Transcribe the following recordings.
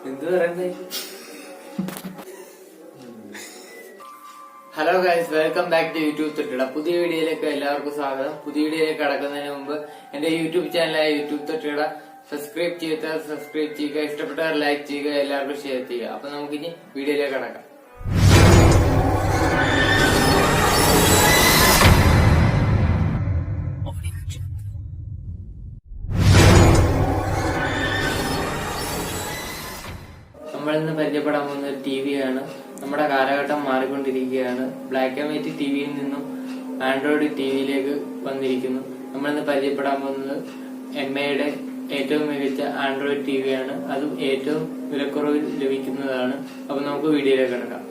എന്ത് പറയുന്നത്? Hello guys, welcome back to YouTube തൊട്ടിട. പുതിയ വീഡിയോയിലേക്ക് എല്ലാവർക്കും സ്വാഗതം. പുതിയ വീഡിയോയിലേക്ക് കടക്കുന്നതിന് മുമ്പ് എന്റെ യൂട്യൂബ് ചാനലായ യൂട്യൂബ് തൊട്ടിട സബ്സ്ക്രൈബ് ചെയ്യുക, ഇഷ്ടപ്പെട്ടവർ ലൈക്ക് ചെയ്യുക, എല്ലാവർക്കും ഷെയർ ചെയ്യുക. അപ്പൊ നമുക്കിനി വീഡിയോയിലേക്ക് കടക്കാം. നമ്മളിന്ന് പരിചയപ്പെടാൻ പോകുന്ന ഒരു ടി വിയാണ്. നമ്മുടെ കാലഘട്ടം മാറിക്കൊണ്ടിരിക്കുകയാണ്. ബ്ലാക്ക് ആൻഡ് വൈറ്റ് ടി വിയിൽ നിന്നും ആൻഡ്രോയിഡ് ടി വിയിലേക്ക് വന്നിരിക്കുന്നു. നമ്മളിന്ന് പരിചയപ്പെടാൻ പോകുന്നത് എംഐയുടെ ഏറ്റവും മികച്ച ആൻഡ്രോയിഡ് ടി വിയാണ്. അതും ഏറ്റവും വിലക്കുറവിൽ ലഭിക്കുന്നതാണ്. അപ്പൊ നമുക്ക് വീഡിയോയിലേക്ക് കിടക്കാം.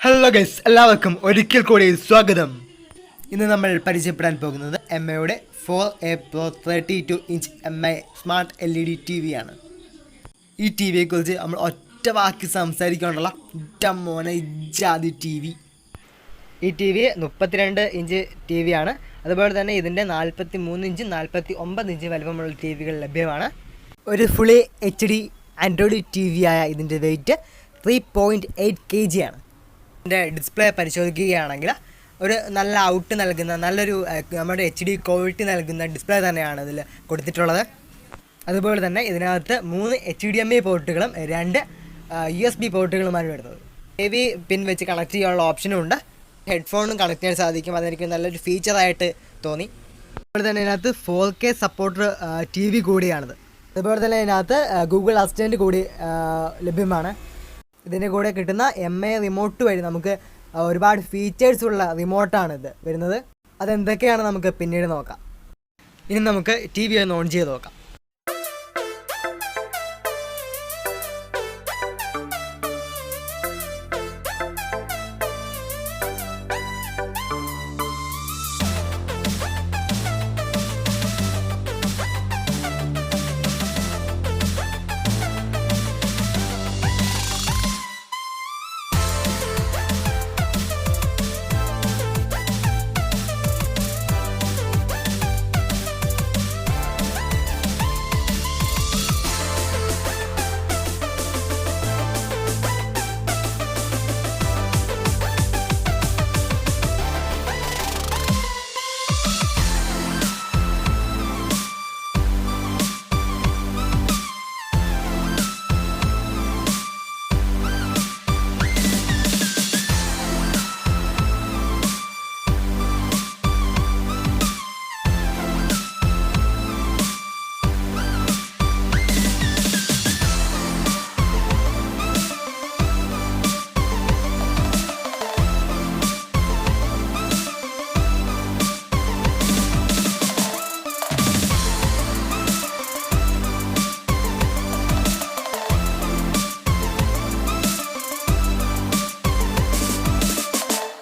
ഹലോ ഗൈസ്, എല്ലാവർക്കും ഒരിക്കൽ കൂടി സ്വാഗതം. ഇന്ന് നമ്മൾ പരിചയപ്പെടാൻ പോകുന്നത് എംഐയുടെ 4A Pro 32 inch MI smart LED T V ആണ്. ഈ ടി വിയെക്കുറിച്ച് നമ്മൾ ഒറ്റ വാക്കി സംസാരിക്കാനുള്ള മോനെ ഇജാതി ടി വി. ഈ T V 32 inch T V ആണ്. അതുപോലെ തന്നെ ഇതിൻ്റെ 43 ഇഞ്ച് 49 ഇഞ്ച് വലുപ്പമുള്ള ടി വികൾ ലഭ്യമാണ്. ഒരു fully HD Android T V ആയ ഇതിൻ്റെ വെയിറ്റ് 3.8 kg ആണ്. ഇതിൻ്റെ ഡിസ്പ്ലേ പരിശോധിക്കുകയാണെങ്കിൽ ഒരു നല്ല ഔട്ട് നൽകുന്ന നല്ലൊരു നമ്മുടെ HD ക്വാളിറ്റി നൽകുന്ന ഡിസ്പ്ലേ തന്നെയാണ് ഇതിൽ കൊടുത്തിട്ടുള്ളത്. അതുപോലെ തന്നെ ഇതിനകത്ത് 3 HDMI പോർട്ടുകളും 2 USB പോർട്ടുകളുമാണ് വരുന്നത്. AV പിൻ വെച്ച് കണക്ട് ചെയ്യാനുള്ള ഓപ്ഷനും ഉണ്ട്. ഹെഡ്ഫോണും കണക്ട് ചെയ്യാൻ സാധിക്കും. അതെനിക്ക് നല്ലൊരു ഫീച്ചറായിട്ട് തോന്നി. അതുപോലെ തന്നെ ഇതിനകത്ത് 4K സപ്പോർട്ടർ ടി വി കൂടിയാണിത്. അതുപോലെ തന്നെ ഇതിനകത്ത് ഗൂഗിൾ അസിസ്റ്റൻറ്റ് കൂടി ലഭ്യമാണ്. ഇതിൻ്റെ കൂടെ കിട്ടുന്ന MI റിമോട്ട് വഴി നമുക്ക് ഒരുപാട് ഫീച്ചേഴ്സുള്ള റിമോട്ടാണ് ഇത് വരുന്നത്. അതെന്തൊക്കെയാണ് നമുക്ക് പിന്നീട് നോക്കാം. ഇനി നമുക്ക് ടി വി ഒന്ന് ഓൺ ചെയ്ത് നോക്കാം.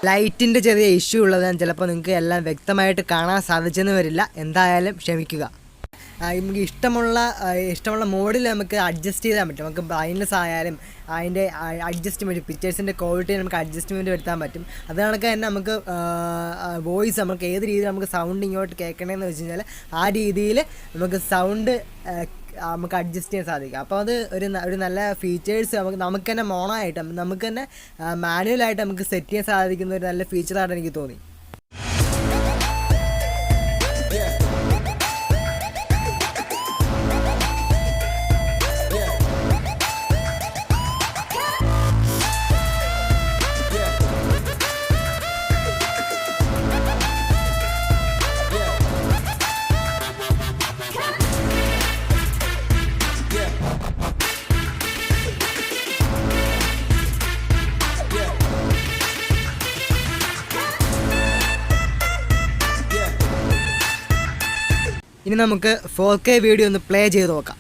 ലൈറ്റിൻ്റെ ചെറിയ ഇഷ്യൂ ഉള്ളതാണ്. ചിലപ്പോൾ നിങ്ങൾക്ക് എല്ലാം വ്യക്തമായിട്ട് കാണാൻ സാധിച്ചെന്ന് വരില്ല. എന്തായാലും ക്ഷമിക്കുക. നമുക്ക് ഇഷ്ടമുള്ള മോഡിൽ നമുക്ക് അഡ്ജസ്റ്റ് ചെയ്യാൻ പറ്റും. നമുക്ക് ബ്രൈറ്റ്നസ് ആയാലും അതിൻ്റെ അഡ്ജസ്റ്റ്മെൻറ്റ്, പിക്ചേഴ്സിൻ്റെ ക്വാളിറ്റി നമുക്ക് അഡ്ജസ്റ്റ്മെൻറ്റ് വരുത്താൻ പറ്റും. അത് കണക്ക് തന്നെ നമുക്ക് വോയിസ് നമുക്ക് ഏത് രീതിയിൽ നമുക്ക് സൗണ്ട് ഇങ്ങോട്ട് കേൾക്കണമെന്ന് വെച്ച് കഴിഞ്ഞാൽ ആ രീതിയിൽ നമുക്ക് സൗണ്ട് നമുക്ക് അഡ്ജസ്റ്റ് ചെയ്യാൻ സാധിക്കും. അപ്പോൾ അത് ഒരു നല്ല ഫീച്ചേഴ്സ് നമുക്ക് തന്നെ മോണായിട്ട് നമുക്ക് തന്നെ മാനുവലായിട്ട് നമുക്ക് സെറ്റ് ചെയ്യാൻ സാധിക്കുന്ന ഒരു നല്ല ഫീച്ചറായിട്ട് എനിക്ക് തോന്നി. ഇനി നമുക്ക് 4K വീഡിയോ ഒന്ന് പ്ലേ ചെയ്ത് നോക്കാം.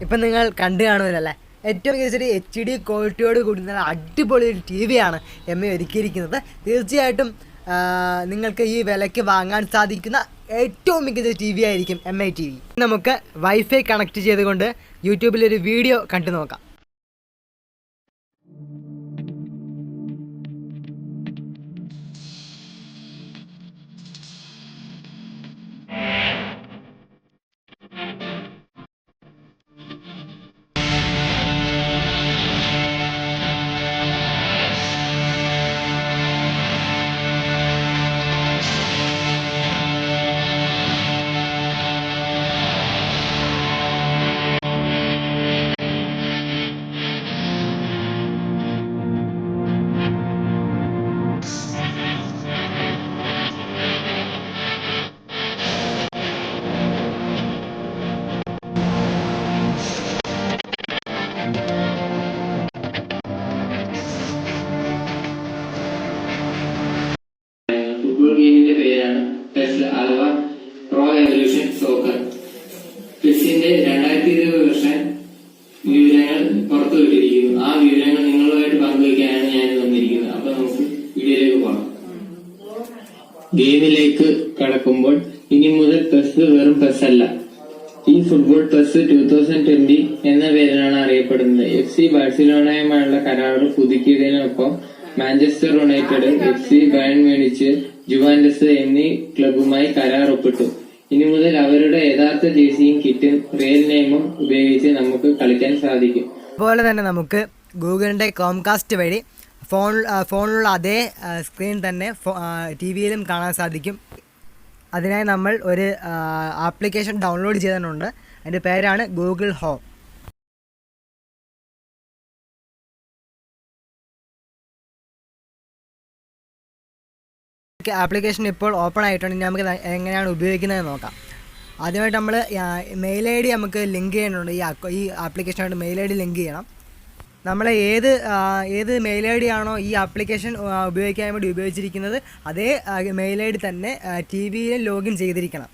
ഇപ്പം നിങ്ങൾ കണ്ടു കാണുമല്ലേ, ഏറ്റവും മികച്ചൊരു HD ക്വാളിറ്റിയോട് കൂടി നല്ല അടിപൊളി ഒരു TV ആണ് MI ഒരുക്കിയിരിക്കുന്നത്. തീർച്ചയായിട്ടും നിങ്ങൾക്ക് ഈ വിലയ്ക്ക് വാങ്ങാൻ സാധിക്കുന്ന ഏറ്റവും മികച്ച TV ആയിരിക്കും MI TV. നമുക്ക് വൈഫൈ കണക്ട് ചെയ്തുകൊണ്ട് യൂട്യൂബിലൊരു വീഡിയോ കണ്ടു നോക്കാം. ഗെയിമിലേക്ക് കടക്കുമ്പോൾ ഇനി മുതൽ പെസ് വെറും പെസ് അല്ല. ഈ ഫുട്ബോൾ പെസ് 2020 എന്ന പേരിലാണ് അറിയപ്പെടുന്നത്. FC ബാഴ്സലോണയുമായുള്ള കരാർ പുതുക്കിയതിനൊപ്പം Manchester United, FC Bayern Munich, Juventus എന്നീ ക്ലബ്ബുമായി കരാർ ഒപ്പിട്ടു. ഇനി മുതൽ അവരുടെ യഥാർത്ഥ ജേഴ്സിയും കിറ്റും റിയൽ നെയിമും ഉപയോഗിച്ച് നമുക്ക് കളിക്കാൻ സാധിക്കും. അതുപോലെ തന്നെ നമുക്ക് ഗൂഗിളിൻ്റെ ക്രോംകാസ്റ്റ് വഴി ഫോണിലുള്ള അതേ സ്ക്രീൻ തന്നെ ടി വിയിലും കാണാൻ സാധിക്കും. അതിനായി നമ്മൾ ഒരു ആപ്ലിക്കേഷൻ ഡൗൺലോഡ് ചെയ്തിട്ടുണ്ട്. അതിൻ്റെ പേരാണ് ഗൂഗിൾ ഹോം. ആപ്ലിക്കേഷൻ ഇപ്പോൾ ഓപ്പൺ ആയിട്ടുണ്ട്. ഇനി നമുക്ക് എങ്ങനെയാണ് ഉപയോഗിക്കുന്നത് നോക്കാം. ആദ്യമായിട്ട് നമ്മൾ മെയിൽ ഐ ഡി നമുക്ക് ലിങ്ക് ചെയ്യണമുണ്ട്. ഈ ആപ്ലിക്കേഷനായിട്ട് മെയിൽ ഐ ഡി ലിങ്ക് ചെയ്യണം. നമ്മൾ ഏത് മെയിൽ ഐ ഡി ആണോ ഈ ആപ്ലിക്കേഷൻ ഉപയോഗിക്കാൻ വേണ്ടി ഉപയോഗിച്ചിരിക്കുന്നത് അതേ മെയിൽ ഐ ഡി തന്നെ ടി വിയിൽ ലോഗിൻ ചെയ്തിരിക്കണം.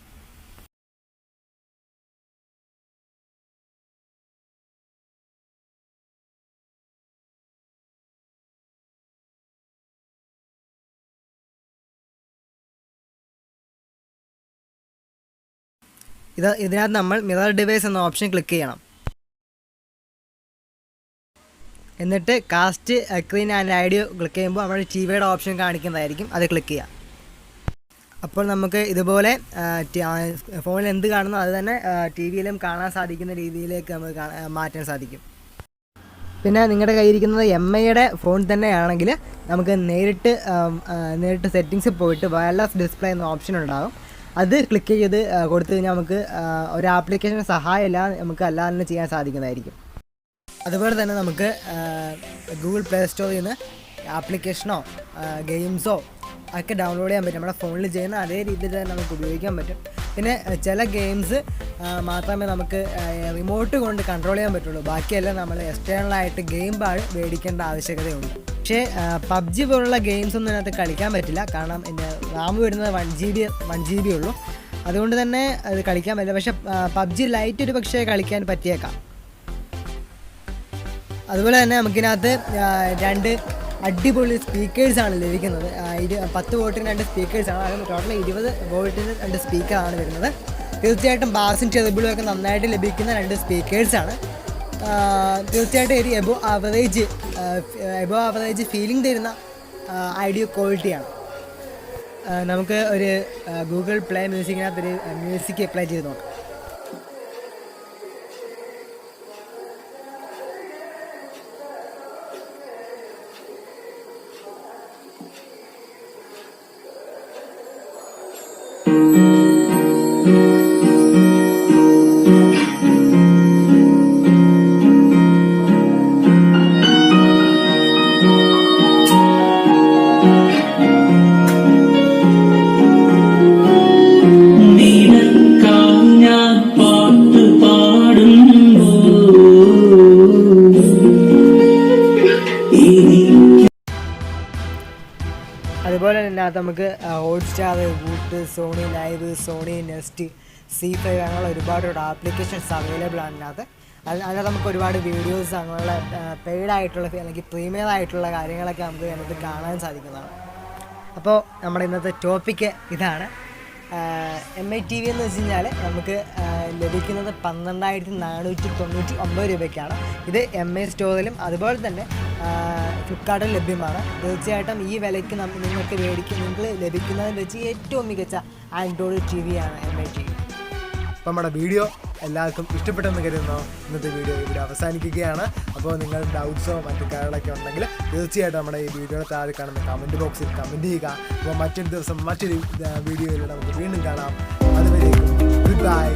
ഇതിനകത്ത് നമ്മൾ മിറർ ഡിവൈസ് എന്ന ഓപ്ഷൻ ക്ലിക്ക് ചെയ്യണം. എന്നിട്ട് കാസ്റ്റ് സ്ക്രീൻ ആൻഡ് ഐഡിയോ ക്ലിക്ക് ചെയ്യുമ്പോൾ നമ്മുടെ ടി വിയുടെ ഓപ്ഷൻ കാണിക്കുന്നതായിരിക്കും. അത് ക്ലിക്ക് ചെയ്യാം. അപ്പോൾ നമുക്ക് ഇതുപോലെ ഫോണിൽ എന്ത് കാണുന്നോ അത് തന്നെ ടി വിയിലും കാണാൻ സാധിക്കുന്ന രീതിയിലേക്ക് നമുക്ക് മാറ്റാൻ സാധിക്കും. പിന്നെ നിങ്ങളുടെ കയ്യിരിക്കുന്നത് MIയുടെ ഫോൺ തന്നെയാണെങ്കിൽ നമുക്ക് നേരിട്ട് സെറ്റിങ്സിൽ പോയിട്ട് വയർലെസ് ഡിസ്പ്ലേ എന്ന ഓപ്ഷൻ ഉണ്ടാകും. അത് ക്ലിക്ക് ചെയ്ത് കൊടുത്തു കഴിഞ്ഞാൽ നമുക്ക് ഒരു ആപ്ലിക്കേഷന് സഹായമില്ലാതെ നമുക്ക് അല്ലാതെ തന്നെ ചെയ്യാൻ സാധിക്കുന്നതായിരിക്കും. അതുപോലെ തന്നെ നമുക്ക് ഗൂഗിൾ പ്ലേ സ്റ്റോറിൽ നിന്ന് ആപ്ലിക്കേഷനോ ഗെയിംസോ ഒക്കെ ഡൗൺലോഡ് ചെയ്യാൻ പറ്റും. നമ്മുടെ ഫോണിൽ ചെയ്യുന്ന അതേ രീതിയിൽ തന്നെ നമുക്ക് ഉപയോഗിക്കാൻ പറ്റും. പിന്നെ ചില ഗെയിംസ് മാത്രമേ നമുക്ക് റിമോട്ട് കൊണ്ട് കൺട്രോൾ ചെയ്യാൻ പറ്റുള്ളൂ. ബാക്കിയെല്ലാം നമ്മൾ എക്സ്റ്റേണലായിട്ട് ഗെയിം പാഡ് മേടിക്കേണ്ട ആവശ്യകതയുണ്ട്. പക്ഷേ PUBG പോലുള്ള ഗെയിംസ് ഒന്നും ഇതിനകത്ത് കളിക്കാൻ പറ്റില്ല. കാരണം എൻ്റെ റാം വരുന്നത് 1 GB ഉള്ളൂ. അതുകൊണ്ട് തന്നെ അത് കളിക്കാൻ പറ്റില്ല. പക്ഷേ PUBG ലൈറ്റ് ഒരു പക്ഷേ കളിക്കാൻ പറ്റിയേക്കാം. അതുപോലെ തന്നെ നമുക്കിനകത്ത് 2 അടിപൊളി സ്പീക്കേഴ്സാണ് ലഭിക്കുന്നത്. 10 വോട്ടിന് 2 സ്പീക്കേഴ്സാണ്. അതിന് ടോട്ടൽ 20 വോട്ടിന് 2 സ്പീക്കറാണ് വരുന്നത്. തീർച്ചയായിട്ടും ബാസും ടെറിബിളും ഒക്കെ നന്നായിട്ട് ലഭിക്കുന്ന 2 സ്പീക്കേഴ്സാണ്. തീർച്ചയായിട്ടും ഒരു എബോ ആവറേജ് ഫീലിംഗ് തരുന്ന ഐഡിയോ ക്വാളിറ്റിയാണ്. നമുക്ക് ഒരു ഗൂഗിൾ പ്ലേ മ്യൂസിക്കിനകത്തൊരു മ്യൂസിക് അപ്ലൈ ചെയ്ത് നോക്കാം. അതുപോലെ തന്നെ നമുക്ക് Hotstar, Voot, Sony live, Sony nest, C5 അങ്ങനെയുള്ള ഒരുപാട് ആപ്ലിക്കേഷൻസ് അവൈലബിൾ ആണ് അതിനകത്ത്. അതിനകത്ത് നമുക്ക് ഒരുപാട് വീഡിയോസ് അങ്ങനെയുള്ള പെയ്ഡായിട്ടുള്ള അല്ലെങ്കിൽ പ്രീമിയം ആയിട്ടുള്ള കാര്യങ്ങളൊക്കെ നമുക്ക് കാണാൻ സാധിക്കുന്നതാണ്. അപ്പോൾ നമ്മുടെ ഇന്നത്തെ ടോപ്പിക്ക് ഇതാണ്. MI TV എന്ന് വെച്ച് കഴിഞ്ഞാൽ നമുക്ക് ലഭിക്കുന്നത് 12,499 രൂപയ്ക്കാണ്. ഇത് MI സ്റ്റോറിലും അതുപോലെ തന്നെ ഫ്ലിപ്കാർട്ടിൽ ലഭ്യമാണ്. തീർച്ചയായിട്ടും ഈ വിലയ്ക്ക് നിങ്ങൾക്ക് ലഭിക്കുന്നതിൽ വെച്ച് ഏറ്റവും മികച്ച ആൻഡ്രോയിഡ് TV ആണ് MI TV. അപ്പോൾ നമ്മുടെ വീഡിയോ എല്ലാവർക്കും ഇഷ്ടപ്പെട്ടെന്ന് കരുതുന്നു. ഇന്നത്തെ വീഡിയോ ഇവിടെ അവസാനിക്കുകയാണ്. അപ്പോൾ നിങ്ങളുടെ ഡൗട്ട്സോ മറ്റു കാര്യങ്ങളൊക്കെ ഉണ്ടെങ്കിൽ തീർച്ചയായിട്ടും നമ്മുടെ ഈ വീഡിയോയുടെ താഴെ കാണുന്ന കമൻറ്റ് ബോക്സിൽ കമൻറ്റ് ചെയ്യുക. അപ്പോൾ മറ്റൊരു ദിവസം മറ്റൊരു വീഡിയോയിലൂടെ നമുക്ക് വീണ്ടും കാണാം. അതുവരേക്കും ഗുഡ് ബൈ.